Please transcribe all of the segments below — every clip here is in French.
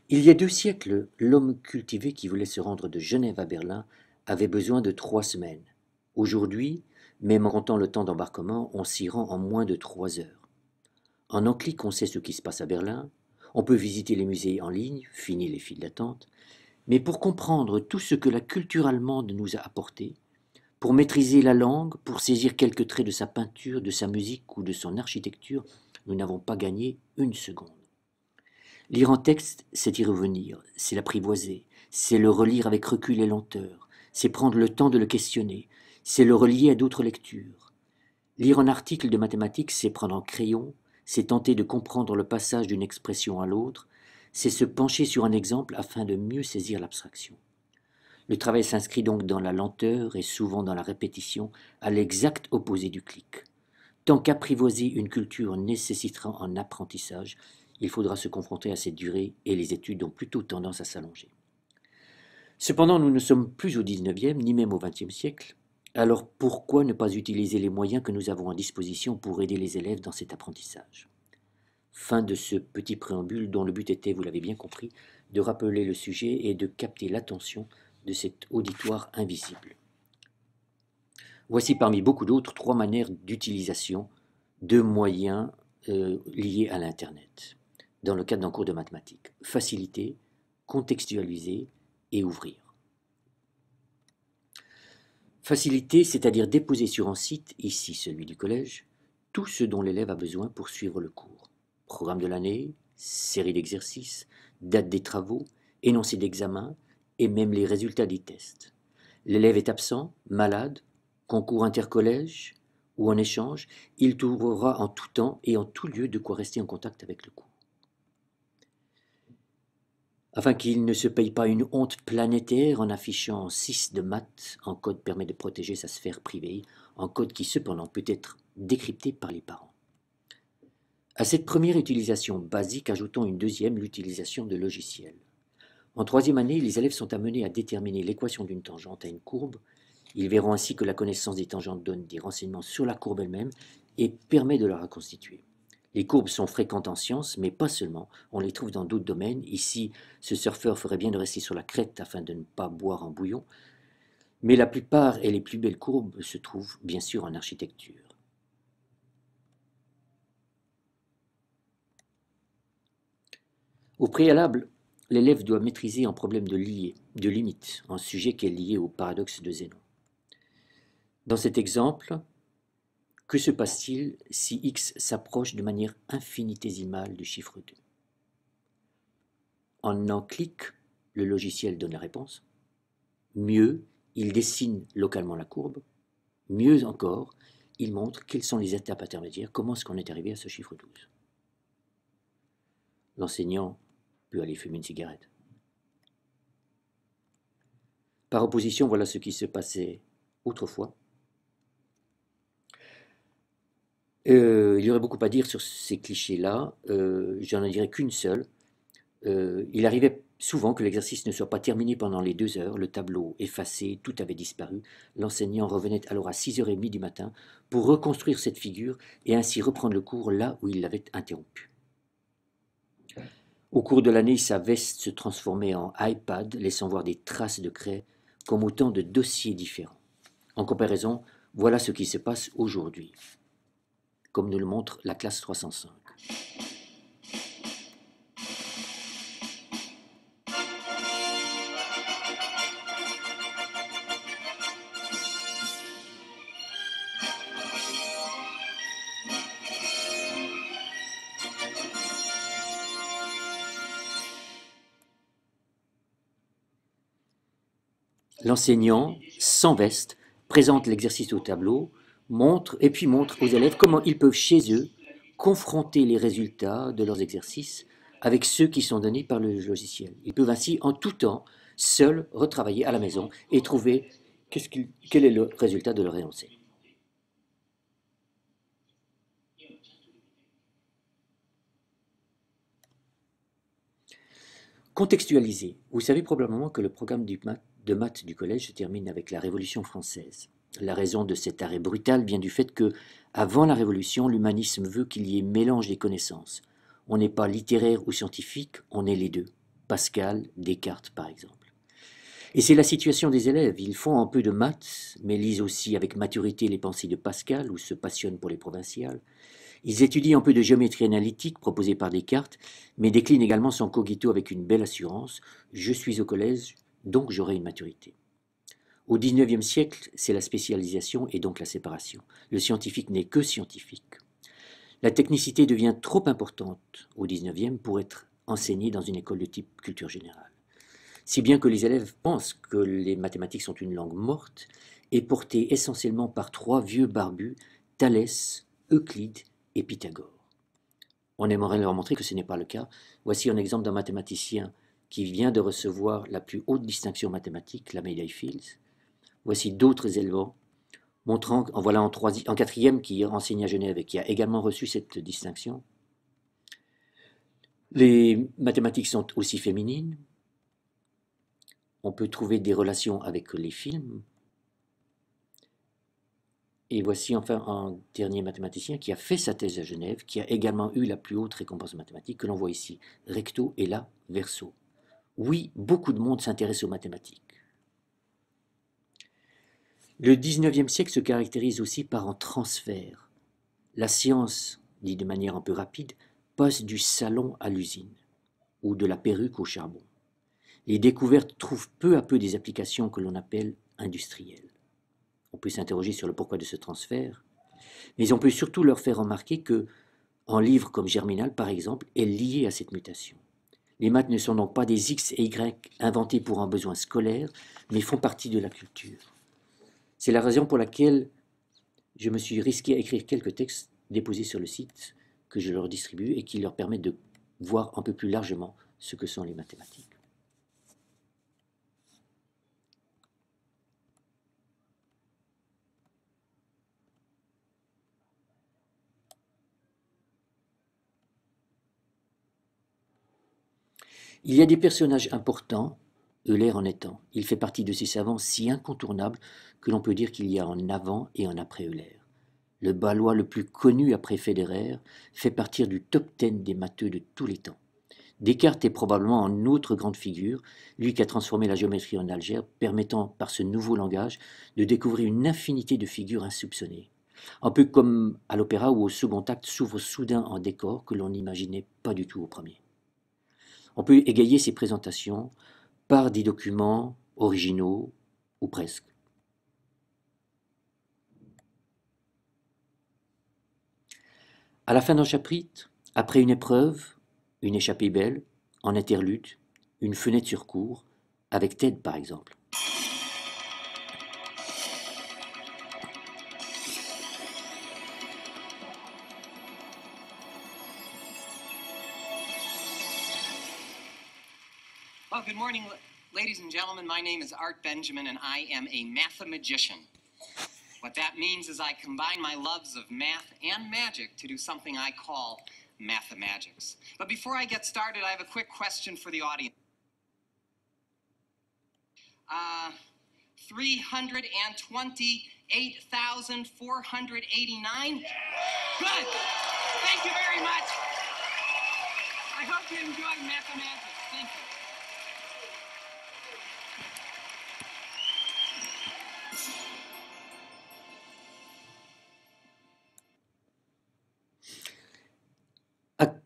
Il y a 2 siècles, l'homme cultivé qui voulait se rendre de Genève à Berlin avait besoin de 3 semaines. Aujourd'hui, même en comptant le temps d'embarquement, on s'y rend en moins de 3 heures. En un clic, on sait ce qui se passe à Berlin, on peut visiter les musées en ligne, fini les files d'attente, mais pour comprendre tout ce que la culture allemande nous a apporté, pour maîtriser la langue, pour saisir quelques traits de sa peinture, de sa musique ou de son architecture, nous n'avons pas gagné une seconde. Lire un texte, c'est y revenir, c'est l'apprivoiser, c'est le relire avec recul et lenteur, c'est prendre le temps de le questionner, c'est le relier à d'autres lectures. Lire un article de mathématiques, c'est prendre un crayon, c'est tenter de comprendre le passage d'une expression à l'autre, c'est se pencher sur un exemple afin de mieux saisir l'abstraction. Le travail s'inscrit donc dans la lenteur et souvent dans la répétition, à l'exact opposé du clic. Tant qu'apprivoiser une culture nécessitera un apprentissage, il faudra se confronter à cette durée et les études ont plutôt tendance à s'allonger. Cependant, nous ne sommes plus au XIXe ni même au XXe siècle. Alors pourquoi ne pas utiliser les moyens que nous avons à disposition pour aider les élèves dans cet apprentissage? Fin de ce petit préambule dont le but était, vous l'avez bien compris, de rappeler le sujet et de capter l'attention de cet auditoire invisible. Voici parmi beaucoup d'autres 3 manières d'utilisation de moyens liés à l'Internet dans le cadre d'un cours de mathématiques. Faciliter, contextualiser et ouvrir. Faciliter, c'est-à-dire déposer sur un site, ici celui du collège, tout ce dont l'élève a besoin pour suivre le cours. Programme de l'année, série d'exercices, date des travaux, énoncé d'examen et même les résultats des tests. L'élève est absent, malade, concours intercollège ou en échange, il trouvera en tout temps et en tout lieu de quoi rester en contact avec le cours. Afin qu'il ne se paye pas une honte planétaire en affichant 6 de maths, un code permet de protéger sa sphère privée, un code qui cependant peut être décrypté par les parents. À cette première utilisation basique, ajoutons une deuxième, l'utilisation de logiciels. En troisième année, les élèves sont amenés à déterminer l'équation d'une tangente à une courbe. Ils verront ainsi que la connaissance des tangentes donne des renseignements sur la courbe elle-même et permet de la reconstituer. Les courbes sont fréquentes en sciences, mais pas seulement. On les trouve dans d'autres domaines. Ici, ce surfeur ferait bien de rester sur la crête afin de ne pas boire en bouillon. Mais la plupart et les plus belles courbes se trouvent bien sûr en architecture. Au préalable, l'élève doit maîtriser un problème de limite, un sujet qui est lié au paradoxe de Zénon. Dans cet exemple, que se passe-t-il si x s'approche de manière infinitésimale du chiffre 2? En un clic, le logiciel donne la réponse. Mieux, il dessine localement la courbe. Mieux encore, il montre quelles sont les étapes intermédiaires, comment est-ce qu'on est arrivé à ce chiffre 12. L'enseignant peut aller fumer une cigarette. Par opposition, voilà ce qui se passait autrefois. Il y aurait beaucoup à dire sur ces clichés-là. J'en dirais qu'une seule. Il arrivait souvent que l'exercice ne soit pas terminé pendant les 2 heures, le tableau effacé, tout avait disparu. L'enseignant revenait alors à 6h30 du matin pour reconstruire cette figure et ainsi reprendre le cours là où il l'avait interrompu. Au cours de l'année, sa veste se transformait en iPad, laissant voir des traces de craie comme autant de dossiers différents. En comparaison, voilà ce qui se passe aujourd'hui, comme nous le montre la classe 305. L'enseignant, sans veste, présente l'exercice au tableau, montre aux élèves comment ils peuvent chez eux confronter les résultats de leurs exercices avec ceux qui sont donnés par le logiciel. Ils peuvent ainsi, en tout temps, seuls retravailler à la maison et trouver quel est le résultat de leur énoncé. Contextualiser. Vous savez probablement que le programme de maths du collège se termine avec la Révolution française. La raison de cet arrêt brutal vient du fait que, avant la Révolution, l'humanisme veut qu'il y ait mélange des connaissances. On n'est pas littéraire ou scientifique, on est les deux. Pascal, Descartes par exemple. Et c'est la situation des élèves. Ils font un peu de maths, mais lisent aussi avec maturité les pensées de Pascal ou se passionnent pour les provinciales. Ils étudient un peu de géométrie analytique proposée par Descartes, mais déclinent également son cogito avec une belle assurance. Je suis au collège, donc j'aurai une maturité. Au XIXe siècle, c'est la spécialisation et donc la séparation. Le scientifique n'est que scientifique. La technicité devient trop importante au XIXe pour être enseignée dans une école de type culture générale. Si bien que les élèves pensent que les mathématiques sont une langue morte et portée essentiellement par trois vieux barbus, Thalès, Euclide et Pythagore. On aimerait leur montrer que ce n'est pas le cas. Voici un exemple d'un mathématicien qui vient de recevoir la plus haute distinction mathématique, la médaille Fields. Voici d'autres élèves montrant, en voilà en quatrième qui enseigne à Genève et qui a également reçu cette distinction. Les mathématiques sont aussi féminines. On peut trouver des relations avec les films. Et voici enfin un dernier mathématicien qui a fait sa thèse à Genève, qui a également eu la plus haute récompense mathématique que l'on voit ici, recto et là verso. Oui, beaucoup de monde s'intéresse aux mathématiques. Le XIXe siècle se caractérise aussi par un transfert. La science, dit de manière un peu rapide, passe du salon à l'usine, ou de la perruque au charbon. Les découvertes trouvent peu à peu des applications que l'on appelle industrielles. On peut s'interroger sur le pourquoi de ce transfert, mais on peut surtout leur faire remarquer que un livre comme Germinal, par exemple, est lié à cette mutation. Les maths ne sont donc pas des X et Y inventés pour un besoin scolaire, mais font partie de la culture. C'est la raison pour laquelle je me suis risqué à écrire quelques textes déposés sur le site que je leur distribue et qui leur permettent de voir un peu plus largement ce que sont les mathématiques. Il y a des personnages importants, Euler en étant. Il fait partie de ces savants si incontournables que l'on peut dire qu'il y a un avant et un après Euler. Le Balois le plus connu après Federer fait partie du top 10 des matheux de tous les temps. Descartes est probablement une autre grande figure, lui qui a transformé la géométrie en algèbre, permettant par ce nouveau langage de découvrir une infinité de figures insoupçonnées. Un peu comme à l'opéra où au second acte s'ouvre soudain un décor que l'on n'imaginait pas du tout au premier. On peut égayer ces présentations par des documents originaux, ou presque. À la fin d'un chapitre, après une épreuve, une échappée belle, en interlude, une fenêtre sur cour, avec Ted par exemple. Well, good morning, ladies and gentlemen. My name is Art Benjamin, and I am a mathemagician. What that means is I combine my loves of math and magic to do something I call mathemagics. But before I get started, I have a quick question for the audience. 328,489? Good. Thank you very much. I hope you enjoyed mathematics. Thank you.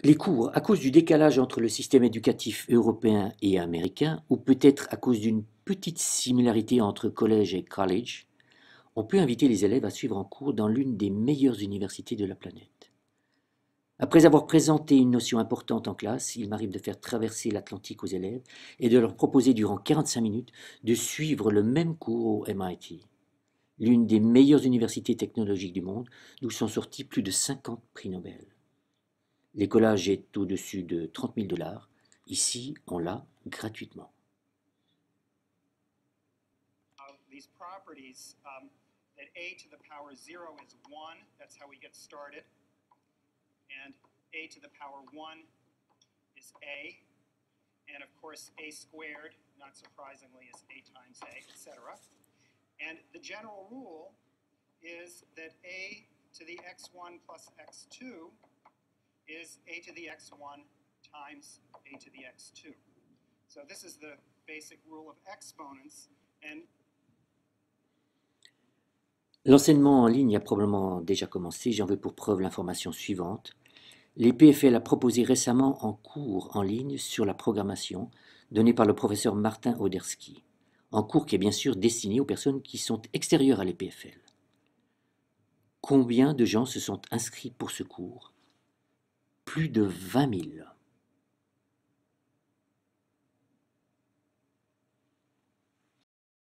Les cours, à cause du décalage entre le système éducatif européen et américain, ou peut-être à cause d'une petite similarité entre collège et college, on peut inviter les élèves à suivre un cours dans l'une des meilleures universités de la planète. Après avoir présenté une notion importante en classe, il m'arrive de faire traverser l'Atlantique aux élèves et de leur proposer durant 45 minutes de suivre le même cours au MIT, l'une des meilleures universités technologiques du monde, d'où sont sortis plus de 50 prix Nobel. L'écolage est au-dessus de 30 000 $. Ici, on l'a gratuitement. These properties, that a to the power 0 is 1, that's how we get started. And a to the power 1 is a. And of course, a squared, not surprisingly, is a times a, etc. And the general rule is that a to the x1 plus x2 is a to the x1 times a to the x2. So this is the basic rule of exponents, and L'enseignement en ligne a probablement déjà commencé. J'en veux pour preuve l'information suivante. L'EPFL a proposé récemment un cours en ligne sur la programmation donné par le professeur Martin Oderski. Un cours qui est bien sûr destiné aux personnes qui sont extérieures à l'EPFL. Combien de gens se sont inscrits pour ce cours? Plus de 20 000.